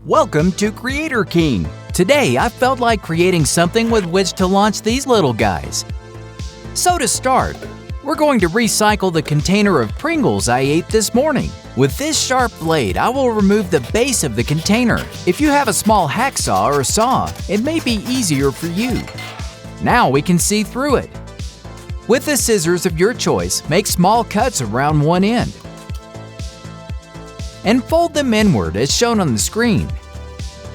Welcome to Creator King. Today I felt like creating something with which to launch these little guys. So to start, we're going to recycle the container of Pringles I ate this morning. With this sharp blade, I will remove the base of the container. If you have a small hacksaw or saw, it may be easier for you. Now we can see through it. With the scissors of your choice, make small cuts around one end and fold them inward as shown on the screen.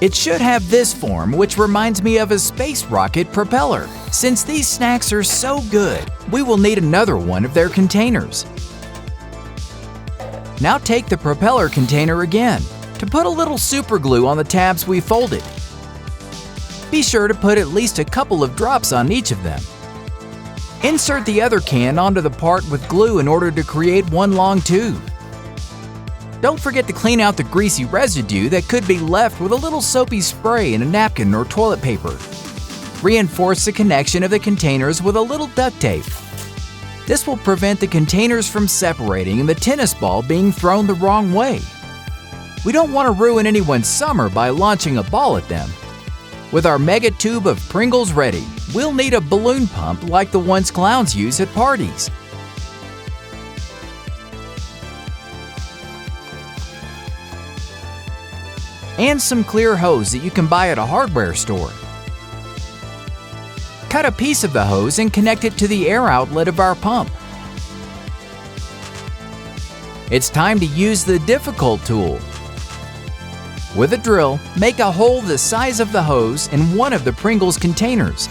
It should have this form, which reminds me of a space rocket propeller. Since these snacks are so good, we will need another one of their containers. Now take the propeller container again to put a little super glue on the tabs we folded. Be sure to put at least a couple of drops on each of them. Insert the other can onto the part with glue in order to create one long tube. Don't forget to clean out the greasy residue that could be left with a little soapy spray and a napkin or toilet paper. Reinforce the connection of the containers with a little duct tape. This will prevent the containers from separating and the tennis ball being thrown the wrong way. We don't want to ruin anyone's summer by launching a ball at them. With our mega tube of Pringles ready, we'll need a balloon pump like the ones clowns use at parties. And some clear hose that you can buy at a hardware store. Cut a piece of the hose and connect it to the air outlet of our pump. It's time to use the difficult tool. With a drill, make a hole the size of the hose in one of the Pringles containers.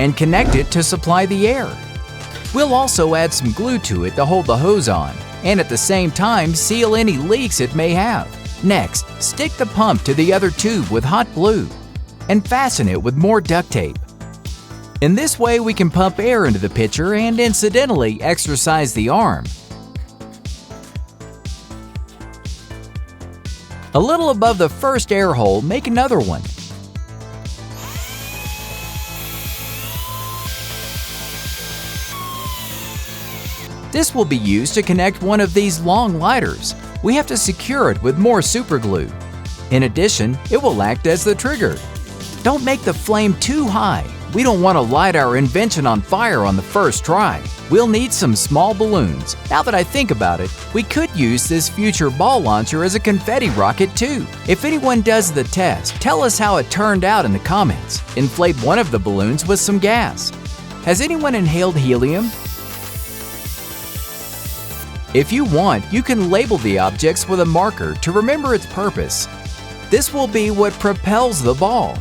And connect it to supply the air. We'll also add some glue to it to hold the hose on, and at the same time seal any leaks it may have. Next, stick the pump to the other tube with hot glue and fasten it with more duct tape. In this way we can pump air into the pitcher and incidentally exercise the arm. A little above the first air hole, make another one. This will be used to connect one of these long lighters. We have to secure it with more super glue. In addition, it will act as the trigger. Don't make the flame too high. We don't want to light our invention on fire on the first try. We'll need some small balloons. Now that I think about it, we could use this future ball launcher as a confetti rocket too. If anyone does the test, tell us how it turned out in the comments. Inflate one of the balloons with some gas. Has anyone inhaled helium? If you want, you can label the objects with a marker to remember its purpose. This will be what propels the ball.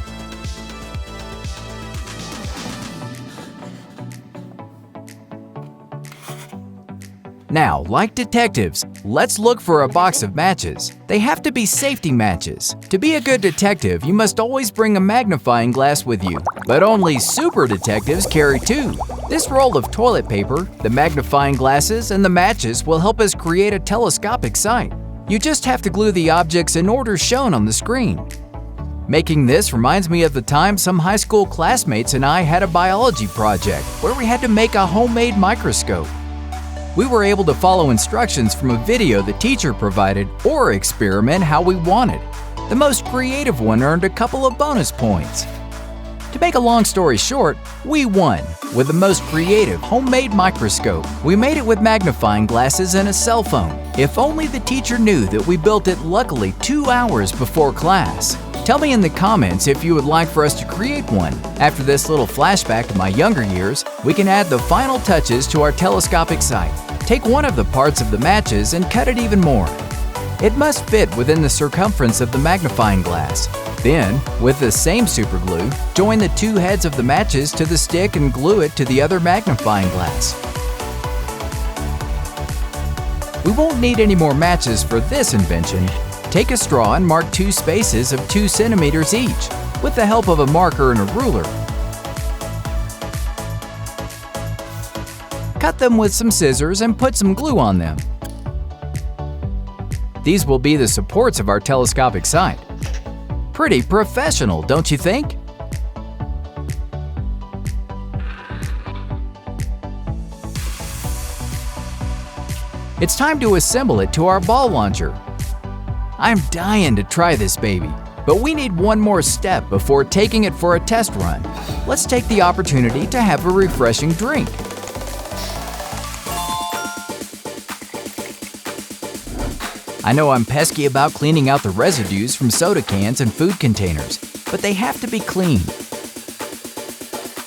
Now, like detectives, let's look for a box of matches. They have to be safety matches. To be a good detective, you must always bring a magnifying glass with you, but only super detectives carry two. This roll of toilet paper, the magnifying glasses, and the matches will help us create a telescopic sight. You just have to glue the objects in order shown on the screen. Making this reminds me of the time some high school classmates and I had a biology project where we had to make a homemade microscope. We were able to follow instructions from a video the teacher provided or experiment how we wanted. The most creative one earned a couple of bonus points. To make a long story short, we won with the most creative homemade microscope. We made it with magnifying glasses and a cell phone. If only the teacher knew that we built it luckily 2 hours before class. Tell me in the comments if you would like for us to create one. After this little flashback to my younger years, we can add the final touches to our telescopic sight. Take one of the parts of the matches and cut it even more. It must fit within the circumference of the magnifying glass. Then, with the same super glue, join the two heads of the matches to the stick and glue it to the other magnifying glass. We won't need any more matches for this invention. Take a straw and mark 2 spaces of 2 centimeters each, with the help of a marker and a ruler. Cut them with some scissors and put some glue on them. These will be the supports of our telescopic sight. Pretty professional, don't you think? It's time to assemble it to our ball launcher. I'm dying to try this baby, but we need one more step before taking it for a test run. Let's take the opportunity to have a refreshing drink. I know I'm pesky about cleaning out the residues from soda cans and food containers, but they have to be clean.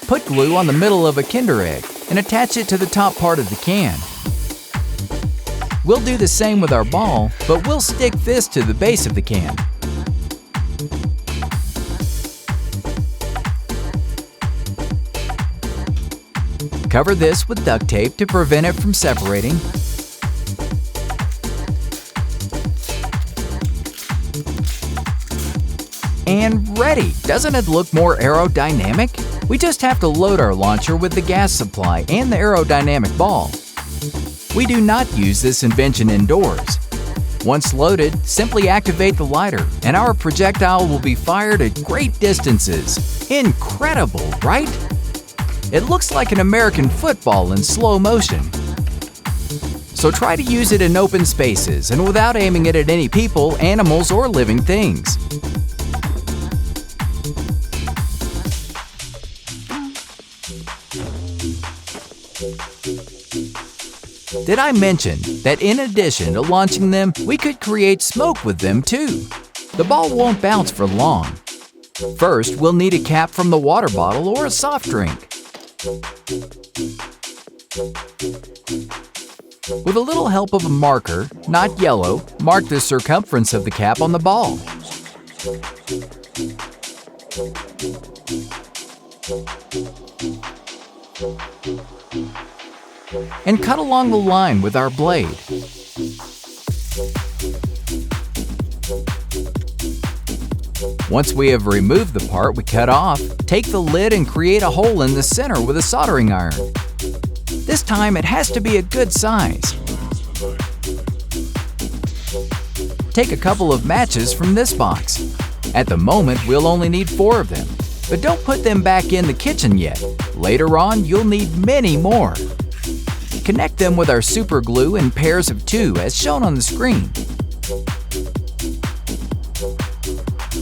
Put glue on the middle of a Kinder Egg and attach it to the top part of the can. We'll do the same with our ball, but we'll stick this to the base of the can. Cover this with duct tape to prevent it from separating. And ready! Doesn't it look more aerodynamic? We just have to load our launcher with the gas supply and the aerodynamic ball. We do not use this invention indoors. Once loaded, simply activate the lighter and our projectile will be fired at great distances. Incredible, right? It looks like an American football in slow motion. So try to use it in open spaces and without aiming it at any people, animals, or living things. Did I mention that in addition to launching them, we could create smoke with them too? The ball won't bounce for long. First, we'll need a cap from the water bottle or a soft drink. With a little help of a marker, not yellow, mark the circumference of the cap on the ball. And cut along the line with our blade. Once we have removed the part we cut off, take the lid and create a hole in the center with a soldering iron. This time it has to be a good size. Take a couple of matches from this box. At the moment, we'll only need 4 of them, but don't put them back in the kitchen yet. Later on, you'll need many more. Connect them with our super glue in pairs of 2 as shown on the screen.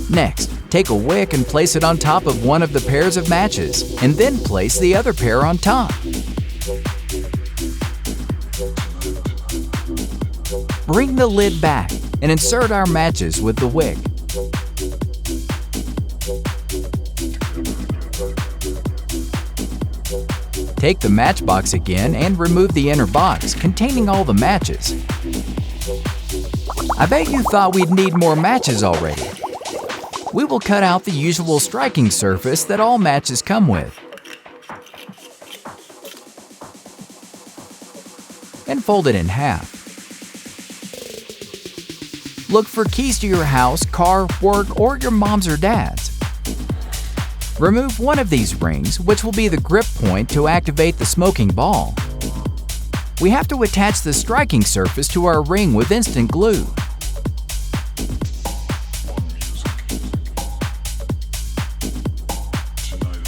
Next, take a wick and place it on top of one of the pairs of matches, and then place the other pair on top. Bring the lid back and insert our matches with the wick. Take the matchbox again and remove the inner box containing all the matches. I bet you thought we'd need more matches already. We will cut out the usual striking surface that all matches come with. And fold it in half. Look for keys to your house, car, work, or your mom's or dad's. Remove one of these rings, which will be the grip point to activate the smoking ball. We have to attach the striking surface to our ring with instant glue.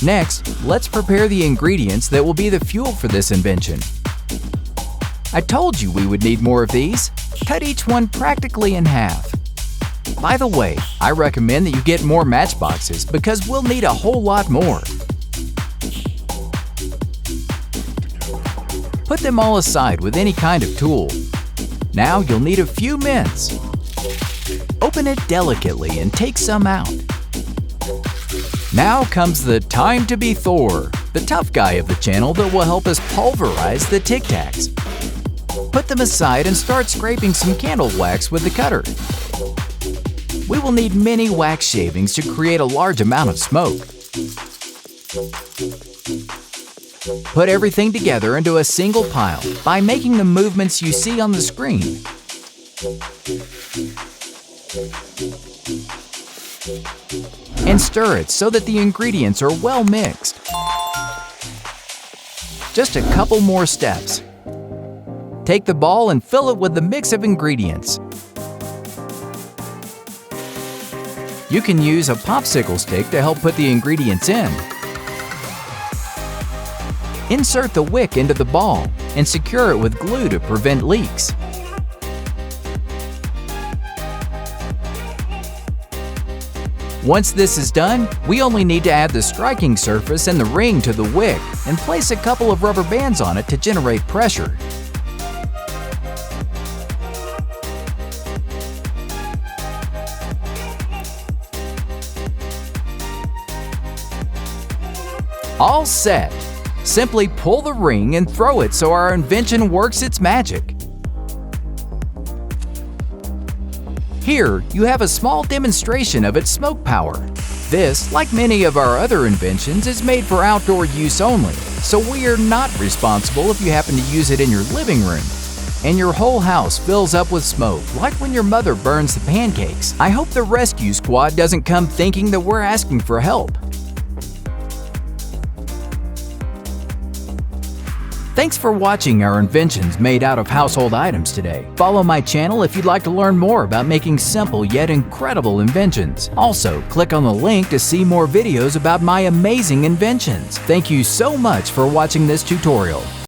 Next, let's prepare the ingredients that will be the fuel for this invention. I told you we would need more of these. Cut each one practically in half. By the way, I recommend that you get more matchboxes because we'll need a whole lot more. Put them all aside with any kind of tool. Now you'll need a few mints. Open it delicately and take some out. Now comes the time to be Thor, the tough guy of the channel that will help us pulverize the Tic Tacs. Put them aside and start scraping some candle wax with the cutter. We will need many wax shavings to create a large amount of smoke. Put everything together into a single pile by making the movements you see on the screen. And stir it so that the ingredients are well mixed. Just a couple more steps. Take the ball and fill it with the mix of ingredients. You can use a popsicle stick to help put the ingredients in. Insert the wick into the ball and secure it with glue to prevent leaks. Once this is done, we only need to add the striking surface and the ring to the wick and place a couple of rubber bands on it to generate pressure. All set! Simply pull the ring and throw it so our invention works its magic. Here, you have a small demonstration of its smoke power. This, like many of our other inventions, is made for outdoor use only, so we are not responsible if you happen to use it in your living room and your whole house fills up with smoke, like when your mother burns the pancakes. I hope the rescue squad doesn't come thinking that we're asking for help. Thanks for watching our inventions made out of household items today. Follow my channel if you'd like to learn more about making simple yet incredible inventions. Also, click on the link to see more videos about my amazing inventions. Thank you so much for watching this tutorial.